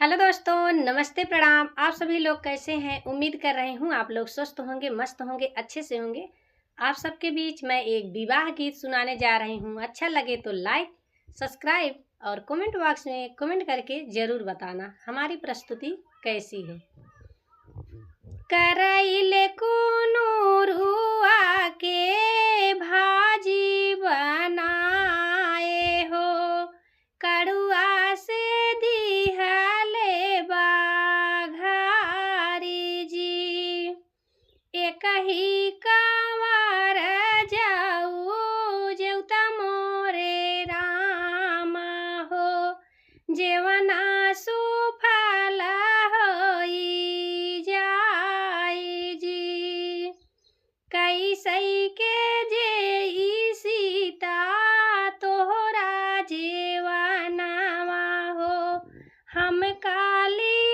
Hello दोस्तों, नमस्ते, प्रणाम। आप सभी लोग कैसे हैं? उम्मीद कर रही हूँ आप लोग स्वस्थ होंगे, मस्त होंगे, अच्छे से होंगे। आप सबके बीच मैं एक विवाह गीत सुनाने जा रही हूँ। अच्छा लगे तो लाइक, सब्सक्राइब और कमेंट बॉक्स में कमेंट करके जरूर बताना हमारी प्रस्तुति कैसी है। करैले कुनुरुआ के भाजी बनाए हो, कड़ुआ से दिहले बाघारी जी। एक ही कांवर जाऊ जेउता मोरे रामा हो, जेवना सुफल होई जाई जी। कैसई के जेई सीता तोहरा जेवनावा हो, हम काली